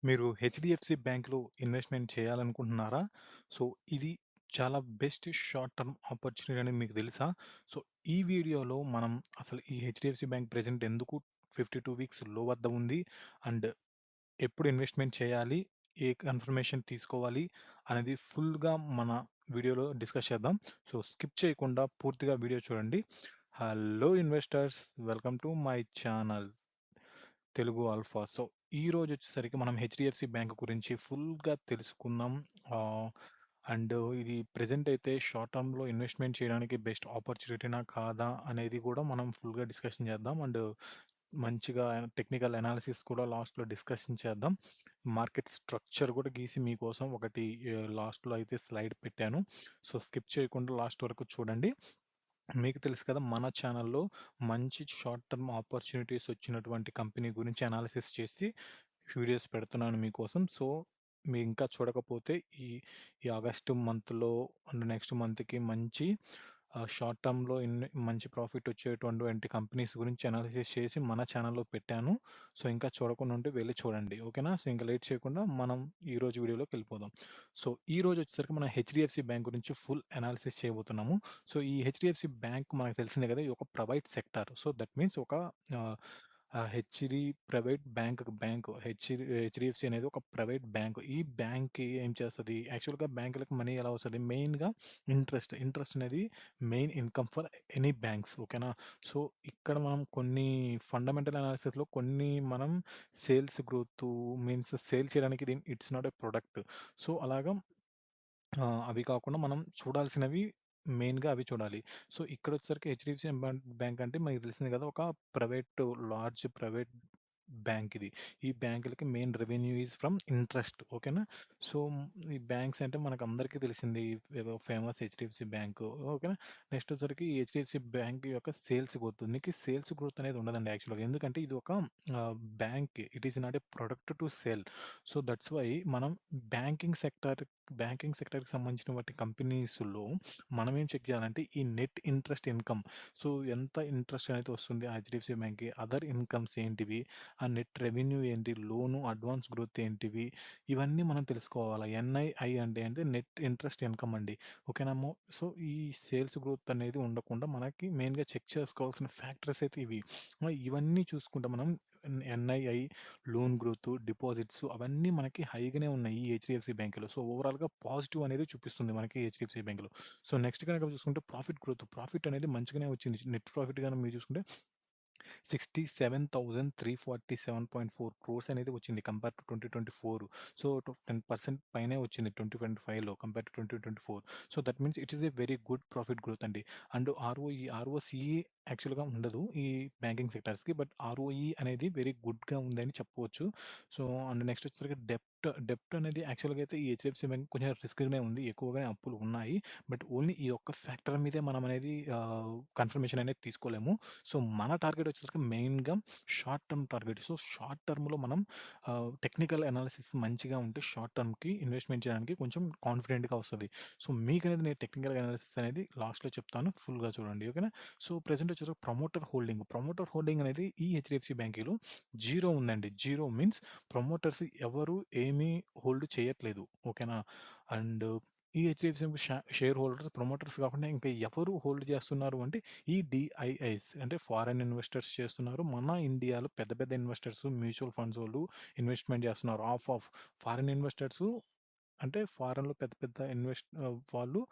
మీరు హెచ్‌డిఎఫ్‌సి బ్యాంక్‌లో ఇన్వెస్ట్‌మెంట్ చేయాలనుకుంటున్నారా? సో, ఇది చాలా బెస్ట్ షార్ట్ టర్మ్ ఆపర్చునిటీ అని మీకు తెలుసా? సో, ఈ వీడియోలో మనం అసలు ఈ హెచ్‌డిఎఫ్‌సి బ్యాంక్ ప్రెజెంట్ ఎందుకు 52 వీక్స్ లో వద్ద ఉంది? అండ్ ఎప్పుడు ఇన్వెస్ట్‌మెంట్ చేయాలి? ఏ కన్ఫర్మేషన్ తీసుకోవాలి? అనేది ఫుల్‌గా మన వీడియోలో డిస్కస్ చేద్దాం. సో, స్కిప్ చేయకుండా పూర్తిగా వీడియో చూడండి. Hello investors, welcome to my channel. Telugu Alpha. So, ఈరోజొచ్చేసరికి మనం హెచ్‌డిఎఫ్‌సి బ్యాంక్ గురించి ఫుల్‌గా తెలుసుకుందాం. ఆహ్, అండ్ ఇది ప్రెజెంట్ అయితే షార్ట్ టర్మ్‌లో ఇన్వెస్ట్‌మెంట్ చేయడానికి బెస్ట్ ఆపర్చునిటీనా కాదా అనేది కూడా మనం ఫుల్‌గా డిస్కషన్ చేద్దాం. అండ్ మంచిగా టెక్నికల్ అనాలిసిస్ కూడా లాస్ట్‌లో డిస్కషన్ చేద్దాం. మార్కెట్ స్ట్రక్చర్ కూడా గీసి మీకోసం ఒకటి లాస్ట్‌లో అయితే స్లైడ్ పెట్టాను. సో, స్కిప్ చేయకుండా లాస్ట్ వరకు చూడండి. మీకు తెలుసు కదా! మన ఛానల్‌లో మంచి షార్ట్ టర్మ్ ఆపర్చునిటీస్ వచ్చినటువంటి కంపెనీ గురించి అనాలిసిస్ చేసి వీడియోస్ పెడుతున్నాను మీకోసం. సో, మీరు ఇంకా చూడకపోతే ఈ ఈ ఆగస్ట్ మంత్‌లో అండ్ నెక్స్ట్ మంత్‌కి మంచి షార్ట్ టర్మ్‌లో మంచి ప్రాఫిట్ వచ్చేటువంటి కంపెనీస్ గురించి అనాలిసిస్ చేసి మన ఛానల్‌లో పెట్టాను. సో, ఇంకా చూడకుండా ఉంటే వెళ్లి చూడండి. ఓకేనా? సో, ఇంక లేట్ చేయకుండా మనం ఈరోజు వీడియోలోకెళ్ళిపోదాం. సో, ఈరోజు వచ్చేసరికి మనం హెచ్‌డిఎఫ్‌సి బ్యాంక్ గురించి ఫుల్ అనాలిసిస్ చేయబోతున్నాము. సో, ఈ హెచ్‌డిఎఫ్‌సి బ్యాంక్ మనకు తెలిసిందే కదా! ఇది ఒక private sector. So, that means ఒక ఆహ్, హెచ్‌డి ప్రైవేట్ బ్యాంక్ హెచ్‌డిఎఫ్‌సి అనేది ఒక ప్రైవేట్ బ్యాంక్. ఈ బ్యాంక్ ఏం చేస్తది? యాక్చువల్‌గా బ్యాంకులకి మనీ ఎలా వస్తది? మెయిన్‌గా ఇంట్రెస్ట్ అనేది main income for any banks. ఓకేనా? సో, ఇక్కడ మనం కొన్ని ఫండమెంటల్ అనాలిసిస్‌లో కొన్ని మనం సేల్స్ గ్రోతు మీన్స్ సేల్ చేయడానికి it's not a product. So, అలాగా అవి కాకుండా మనం చూడాల్సినవి మెయిన్‌గా అవి చూడాలి. సో, ఇక్కడొచ్చేసరికి హెచ్‌డిఎఫ్‌సి బ్యాంక్ అంటే మనకి తెలిసింది కదా! ఒక లార్జ్ ప్రైవేట్ బ్యాంక్ ఇది. ఈ బ్యాంకులకి main revenue is from interest. ఓకేనా? సో, ఈ బ్యాంక్స్ అంటే మనకందరికీ తెలిసింది ఏదో ఫేమస్ హెచ్‌డిఎఫ్‌సి బ్యాంకు. ఓకేనా? నెక్స్ట్ వచ్చేసరికి ఈ హెచ్‌డిఎఫ్‌సి బ్యాంక్ యొక్క సేల్స్ గ్రోత్. దీనికి సేల్స్ గ్రోత్ అనేది ఉండదండి యాక్చువల్‌గా. ఎందుకంటే ఇది ఒక bank. It is not a product to sale. So, that's why మనం బ్యాంకింగ్ సెక్టార్ బ్యాంకింగ్ సెక్టార్‌కి సంబంధించిన వాటి కంపెనీస్‌లో మనం ఏం చెక్ చేయాలంటే ఈ నెట్ ఇంట్రెస్ట్ ఇన్‌కమ్. సో, ఎంత ఇంట్రెస్ట్ అనేది వస్తుంది ఆ హెచ్‌డిఎఫ్‌సి బ్యాంక్‌కి, అదర్ ఇన్‌కమ్స్ ఏంటివి, ఆ నెట్ రెవెన్యూ ఏంటి, లోను అడ్వాన్స్ గ్రోత్ ఏంటివి, ఇవన్నీ మనం తెలుసుకోవాలా. ఎన్ఐఐ అంటే నెట్ ఇంట్రెస్ట్ ఇన్‌కమ్ అండి. ఓకేనామో. సో, ఈ సేల్స్ గ్రోత్ అనేది ఉండకుండా మనకి మెయిన్‌గా చెక్ చేసుకోవాల్సిన ఫ్యాక్టర్స్ అయితే ఇవి. ఇవన్నీ చూసుకుంటే మనం ఎన్ఐఐ, లోన్ గ్రోత్, డిపాజిట్స్ అవన్నీ మనకి హైగానే ఉన్నాయి ఈ హెచ్‌డిఎఫ్‌సి బ్యాంక్‌లో. సో, ఓవరాల్‌గా పాజిటివ్ అనేది చూపిస్తుంది మనకి హెచ్‌డిఎఫ్‌సి బ్యాంక్‌లో. సో, నెక్స్ట్ గనక చూసుకుంటే ప్రాఫిట్ గ్రోత్. ప్రాఫిట్ అనేది మంచిగానే వచ్చింది. నెట్ ప్రాఫిట్ గాని మీరు చూసుకుంటే 67,347.4 క్రోర్స్ అనేది వచ్చింది కంపేర్ టు 2024. సో, 10% పైనే వచ్చింది 2025లో compare to 2024. So, that means it is a very good profit growth అండి. అండ్ ఆర్ఓసీఈ యాక్చువల్‌గా ఉండదు ఈ బ్యాంకింగ్ సెక్టార్స్‌కి. బట్ ఆర్ఓఈ అనేది వెరీ గుడ్‌గా ఉందని చెప్పవచ్చు. సో, అండ్ నెక్స్ట్ వచ్చేసరికి డెప్ట్ అనేది యాక్చువల్‌గా అయితే ఈ హెచ్‌డిఎఫ్‌సి బ్యాంక్ కొంచెం రిస్క్‌గానే ఉంది. ఎక్కువగానే అప్పులు ఉన్నాయి. బట్ ఓన్లీ ఈ ఒక్క ఫ్యాక్టర్ మీదే మనం అనేది కన్ఫర్మేషన్ అనేది తీసుకోలేము. సో, మన టార్గెట్ వచ్చేసరికి మెయిన్‌గా short term target. So, short టర్మ్‌లో మనం టెక్నికల్ అనాలిసిస్ మంచిగా ఉంటే షార్ట్ టర్మ్‌కి ఇన్వెస్ట్‌మెంట్ చేయడానికి కొంచెం కాన్ఫిడెంట్‌గా వస్తది. సో, మీకనేది నేను టెక్నికల్ అనాలిసిస్ అనేది లాస్ట్‌లో చెప్తాను. ఫుల్‌గా చూడండి. ఓకేనా? సో, ప్రెజెంట్ వచ్చేసరికి ప్రమోటర్ హోల్డింగ్. ప్రమోటర్ హోల్డింగ్ అనేది ఈ హెచ్‌డిఎఫ్‌సి బ్యాంక్‌లో జీరో ఉందండి. జీరో మీన్స్ ప్రమోటర్స్ ఎవరు ఏమీ హోల్డ్ చేయట్లేదు. ఓకేనా? అండ్ ఈ హెచ్‌డిఎఫ్‌సి షేర్ హోల్డర్స్, ప్రమోటర్స్ కాకుండా ఇంకా ఎవరు హోల్డ్ చేస్తున్నారు అంటే ఈ డీఐఐస్ అంటే ఫారెన్ ఇన్వెస్టర్స్ చేస్తున్నారు. మన ఇండియాలో పెద్ద పెద్ద ఇన్వెస్టర్స్, మ్యూచువల్ ఫండ్స్ వోళ్ళు ఇన్వెస్ట్‌మెంట్ చేస్తున్నారు. ఫారెన్ ఇన్వెస్టర్స్ అంటే ఫారెన్‌లో పెద్ద పెద్ద వాళ్ళు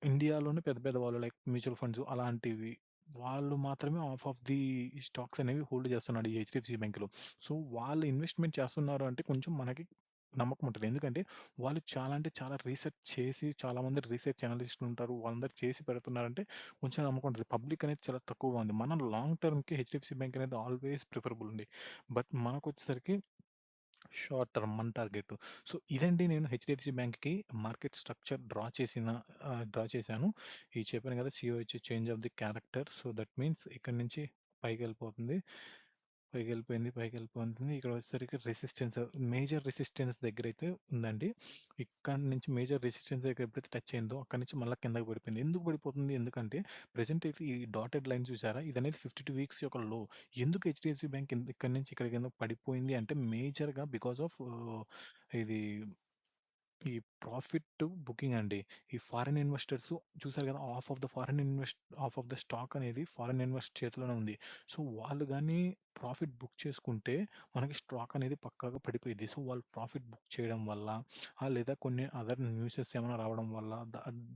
ఇండియాలోనే పెద్ద పెద్ద వాళ్ళు లైక్ మ్యూచువల్ ఫండ్స్ అలాంటివి. వాళ్ళు మాత్రమే ఆఫ్ ది స్టాక్స్ అనేవి హోల్డ్ చేస్తున్నాడు ఈ హెచ్‌డిఎఫ్‌సి బ్యాంక్‌లో. సో, వాళ్ళు ఇన్వెస్ట్‌మెంట్ చేస్తున్నారు అంటే కొంచెం మనకి నమ్మకం ఉంటది. ఎందుకంటే వాళ్ళు చాలా అంటే చాలా రీసెర్చ్ చేసి చాలామంది రీసెర్చ్ అనలిస్ట్‌లు ఉంటారు. వాళ్ళందరూ చేసి పెడుతున్నారంటే కొంచెం నమ్మకం ఉంటది. పబ్లిక్ అనేది చాలా తక్కువగా ఉంది. మనం లాంగ్ టర్మ్‌కి హెచ్‌డిఎఫ్‌సి బ్యాంక్ అనేది ఆల్‌వేస్ ప్రిఫరబుల్ ఉంది. బట్ మనకొచ్చేసరికి షార్ట్ టర్మ్ మన టార్గెట్. సో, ఇదండి నేను హెచ్‌డిఎఫ్‌సి బ్యాంక్‌కి మార్కెట్ స్ట్రక్చర్ డ్రా చేశాను. ఇది చెప్పాను కదా! COH change of the character. So, that means ఇక్కడి నుంచి పైకెళ్ళిపోతుంది. పైకెళ్ళిపోయింది, పైకెళ్ళిపోతుంది. ఇక్కడ వచ్చేసరికి రెసిస్టెన్స్, మేజర్ రెసిస్టెన్స్ దగ్గరైతే ఉందండి. ఇక్కడి నుంచి మేజర్ రెసిస్టెన్స్ దగ్గర ఎప్పుడైతే టచ్ అయిందో అక్కడి నుంచి మళ్ళా కిందకి పడిపోయింది. ఎందుకు పడిపోతుంది? ఎందుకంటే ప్రెజెంట్ అయితే ఈ డాటెడ్ లైన్ చూసారా? ఇదనేది 52 వీక్స్ యొక్క లో. ఎందుకు హెచ్‌డీఎఫ్‌సీ బ్యాంక్ ఇక్కడి నుంచి ఇక్కడికి ఎందుకు పడిపోయింది అంటే మేజర్‌గా బికాస్ ఆఫ్ ఇది ఈ ప్రాఫిట్ బుకింగ్ అండి. ఈ ఫారిన్ ఇన్వెస్టర్స్ చూసారు కదా! హాఫ్ ఆఫ్ ద స్టాక్ అనేది ఫారిన్ ఇన్వెస్ట్ చేతిలోనే ఉంది. సో, వాళ్ళు గాని ప్రాఫిట్ బుక్ చేసుకుంటే మనకి స్టాక్ అనేది పక్కాగా పడిపోయిద్ది. సో, వాళ్ళు ప్రాఫిట్ బుక్ చేయడం వల్ల లేదా కొన్ని అదర్ న్యూసెస్ ఏమైనా రావడం వల్ల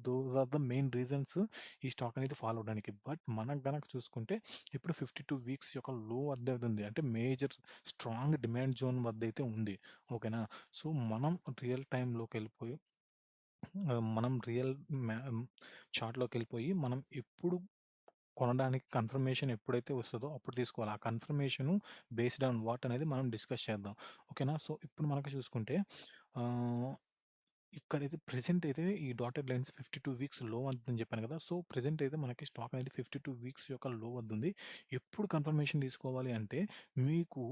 those are the main reasons ఈ స్టాక్ అనేది ఫాలో అవ్వడానికి. బట్ మనం గనక చూసుకుంటే ఇప్పుడు 52 వీక్స్ యొక్క లో వద్ద ఉంది. అంటే మేజర్ స్ట్రాంగ్ డిమాండ్ జోన్ వద్దైతే ఉంది. ఓకేనా? సో, మనం రియల్ టైమ్‌లోకెళ్ళిపోయి మనం రియల్ మ్యా చార్ట్‌లోకెళ్ళిపోయి మనం ఎప్పుడు కొనడానికి కన్ఫర్మేషన్ ఎప్పుడైతే వస్తదో అప్పుడు తీసుకోవాలి. ఆ కన్ఫర్మేషను బేస్డ్ ఆన్ వాట్ అనేది మనం డిస్కస్ చేద్దాం. ఓకేనా? సో, ఇప్పుడు మనకి చూసుకుంటే ఆహ్ ఇక్కడైతే ప్రెజెంట్ అయితే ఈ డాటెడ్ లైన్స్ 52 వీక్స్ లో వద్దని చెప్పాను కదా! సో, ప్రెజెంట్ అయితే మనకి స్టాక్ అనేది 52 వీక్స్ యొక్క లో వద్దుంది. ఎప్పుడు కన్ఫర్మేషన్ తీసుకోవాలి అంటే, మీకు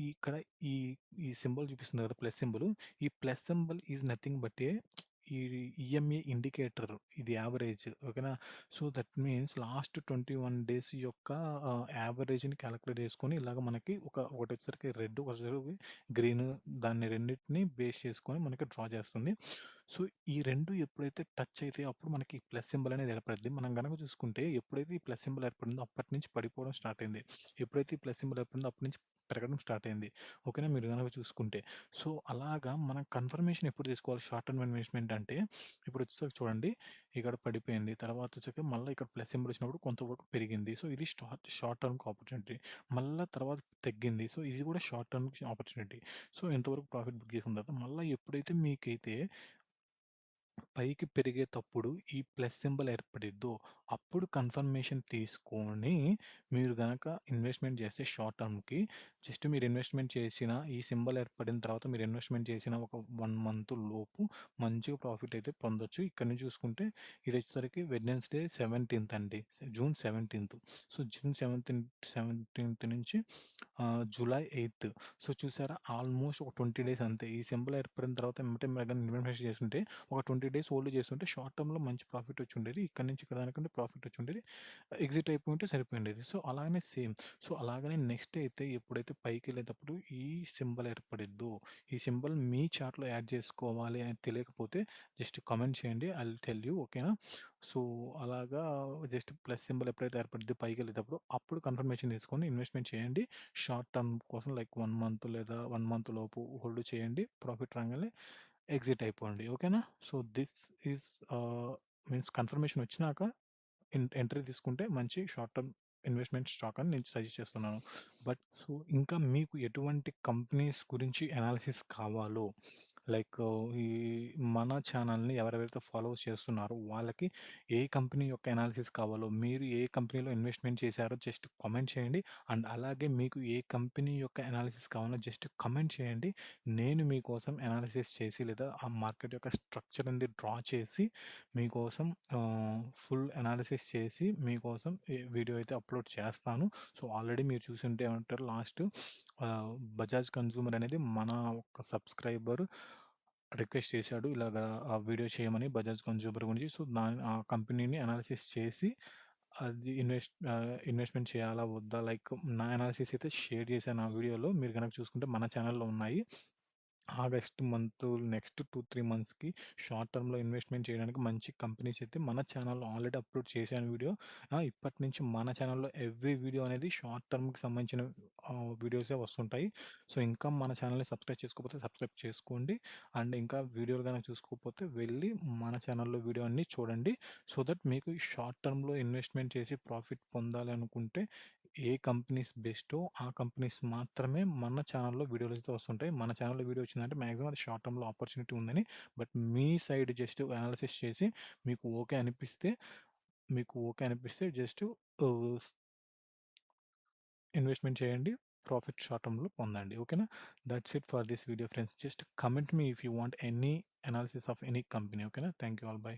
ఇక్కడ ఈ, ఈ సింబల్ చూపిస్తుంది కదా! Plus symbol. ఈ plus symbol is nothing but ఈ ఈఎంఏ ఇండికేటర్ ఇది యావరేజ్. ఓకేనా? So, that means last 21 days యొక్క యావరేజ్‌ని కాలిక్యులేట్ చేసుకొని ఇలాగ మనకి ఒకటొచ్చేసరికి రెడ్, ఒకటొచ్చేసరికి గ్రీన్ దాన్ని రెండిటిని బేస్ చేసుకొని మనకి డ్రా చేస్తుంది. సో, ఈ 2 ఎప్పుడైతే టచ్ అయితాయో అప్పుడు మనకి ప్లస్ సింబల్ అనేది ఏర్పడిద్ది. మనం గనక చూసుకుంటే ఎప్పుడైతే ఈ ప్లస్ సింబల్ ఏర్పడిందో అప్పటి నుంచి పడిపోవడం స్టార్ట్ అయింది. ఎప్పుడైతే ఈ ప్లస్ సింబల్ ఏర్పడిందో అప్పటి నుంచి పెరగడం స్టార్ట్ అయింది. ఓకేనా? మీరు గనక చూసుకుంటే. సో, అలాగా మనం కన్ఫర్మేషన్ ఎప్పుడు తీసుకోవాలి షార్ట్ టర్మ్ ఇన్వెస్ట్‌మెంట్ అంటే ఇప్పుడు వచ్చేసరికి చూడండి ఇక్కడ పడిపోయింది. తర్వాత వచ్చాక మళ్ళా ఇక్కడ ప్లస్ సింబల్ వచ్చినప్పుడు కొంతవరకు పెరిగింది. సో, ఇది షార్ట్ టర్మ్‌కి ఆపర్చునిటీ. మళ్ళా తర్వాత తగ్గింది. సో, ఇది కూడా షార్ట్ టర్మ్‌కి ఆపర్చునిటీ. సో, ఎంతవరకు ప్రాఫిట్ బుక్ చేసుకున్న తర్వాత మళ్ళా ఎప్పుడైతే మీకైతే పైకి పెరిగేతప్పుడు ఈ ప్లస్ సింబల్ ఏర్పడిద్దో, అప్పుడు కన్ఫర్మేషన్ తీసుకొని మీరు గనక ఇన్వెస్ట్‌మెంట్ చేస్తే షార్ట్ టర్మ్‌కి జస్ట్ మీరు ఇన్వెస్ట్‌మెంట్ చేసిన ఈ సింబల్ ఏర్పడిన తర్వాత మీరు ఇన్వెస్ట్‌మెంట్ చేసిన ఒక 1 మంత్ లోపు మంచిగా ప్రాఫిట్ అయితే పొందొచ్చు. ఇక్కడ నుంచి చూసుకుంటే ఇదొచ్చేసరికి వెడ్నెస్‌డే 17థ్ అండి. జూన్ 17థ్. సో, జూన్ 17థ్ నుంచి జూలై 8థ్. సో, చూసారా ఆల్మోస్ట్ ఒక 20 డేస్ అంతే. ఈ సింబల్ ఏర్పడిన తర్వాత ఎమ్మటే మీరు గాని ఇన్వెస్ట్ చేసుంటే ఒక 20 డేస్ హోల్డ్ చేసుంటే షార్ట్ టర్మ్‌లో మంచి ప్రాఫిట్ వచ్చుండేది. ఇక్కడి నుంచి ఇక్కడ దానికంటే ప్రాఫిట్ వచ్చుండేది. ఎగ్జిట్ అయిపోయుంటే సరిపోయుండేది. సో, అలాగనే సేమ్. సో, అలాగనే నెక్స్ట్ అయితే ఎప్పుడైతే పైకెళ్ళేటప్పుడు ఈ సింబల్ ఏర్పడిద్దో, ఈ సింబల్ మీ చార్ట్‌లో యాడ్ చేసుకోవాలి అని తెలియకపోతే జస్ట్ కామెంట్ చేయండి. I will tell you. ఓకేనా? సో, అలాగా జస్ట్ ప్లస్ సింబల్ ఎప్పుడైతే ఏర్పడిద్దో పైకెళ్ళేటప్పుడు అప్పుడు కన్ఫర్మేషన్ తీసుకొని ఇన్వెస్ట్‌మెంట్ చేయండి. షార్ట్ టర్మ్ కోసం లైక్ 1 మంత్ లేదా 1 మంత్ లోపు హోల్డ్ చేయండి. ప్రాఫిట్ రాంగానే ఎగ్జిట్ అయిపోండి. ఓకేనా? So, this is means confirmation వచ్చినాక ఎంట్రీ తీసుకుంటే మంచి షార్ట్ టర్మ్ ఇన్వెస్ట్‌మెంట్ స్టాక్ అని నేను సజెస్ట్ చేస్తున్నాను. బట్ సో, ఇంకా మీకు ఎటువంటి కంపెనీస్ గురించి అనాలిసిస్ కావాలో లైక్ ఈ మన ఛానల్‌ని ఎవరెవరైతే ఫాలో చేస్తున్నారో వాళ్ళకి ఏ కంపెనీ యొక్క అనాలిసిస్ కావాలో, మీరు ఏ కంపెనీలో ఇన్వెస్ట్‌మెంట్ చేశారో జస్ట్ కామెంట్ చేయండి. అండ్ అలాగే మీకు ఏ కంపెనీ యొక్క అనాలిసిస్ కావాలో జస్ట్ కామెంట్ చేయండి. నేను మీకోసం అనాలిసిస్ చేసి లేదా ఆ మార్కెట్ యొక్క స్ట్రక్చర్ అనేది డ్రా చేసి మీకోసం ఫుల్ అనాలిసిస్ చేసి మీకోసం వీడియో అయితే అప్లోడ్ చేస్తాను. సో, ఆల్రెడీ మీరు చూసుంటే ఏమంటారు లాస్ట్ బజాజ్ కన్జ్యూమర్ అనేది మన ఒక సబ్స్క్రైబర్ రిక్వెస్ట్ చేశాడు. ఇలాగా ఆ వీడియో చేయమని బజాజ్ కన్జ్యూమర్ గురించి. సో, ఆ కంపెనీని అనాలిసిస్ చేసి అది ఇన్వెస్ట్‌మెంట్ చేయాలా? వద్దా? లైక్ నా అనాలిసిస్ అయితే షేర్ చేశాను ఆ వీడియోలో. మీరు గనక చూసుకుంటే మన ఛానెల్‌లో ఉన్నాయి. ఆగస్ట్ మంత్ నెక్స్ట్ 2, 3 మంత్స్‌కి షార్ట్ టర్మ్‌లో ఇన్వెస్ట్‌మెంట్ చేయడానికి మంచి కంపెనీస్ అయితే మన ఛానెల్‌లో ఆల్రెడీ అప్‌లోడ్ చేశాను వీడియో. ఇప్పటి నుంచి మన ఛానెల్‌లో ఎవ్రీ వీడియో అనేది షార్ట్ టర్మ్‌కి సంబంధించిన వీడియోసే వస్తుంటాయి. సో, ఇంకా మన ఛానెల్‌ని సబ్స్క్రైబ్ చేసుకోకపోతే సబ్స్క్రైబ్ చేసుకోండి. అండ్ ఇంకా వీడియోలు గనక చూసుకోకపోతే వెళ్ళి మన ఛానెల్‌లో వీడియో అన్నీ చూడండి. సో దట్ మీకు షార్ట్ టర్మ్‌లో ఇన్వెస్ట్‌మెంట్ చేసి ప్రాఫిట్ పొందాలి అనుకుంటే ఏ కంపెనీస్ బెస్టో ఆ కంపెనీస్ మాత్రమే మన ఛానెల్‌లో వీడియోలయితే వస్తుంటాయి. మన ఛానెల్‌లో వీడియో వచ్చిందంటే మాక్సిమం అది షార్ట్ టర్మ్‌లో ఆపర్చునిటీ ఉందని. But me side just analysis చేసి మీకు ఓకే అనిపిస్తే జస్ట్ ఆహ్, ఇన్వెస్ట్‌మెంట్ చేయండి. ప్రాఫిట్ షార్ట్ టర్మ్‌లో పొందండి. ఓకేనా? That's it for this video friends. Just comment me if you want any analysis of any company. ఓకేనా? Thank you all. బై.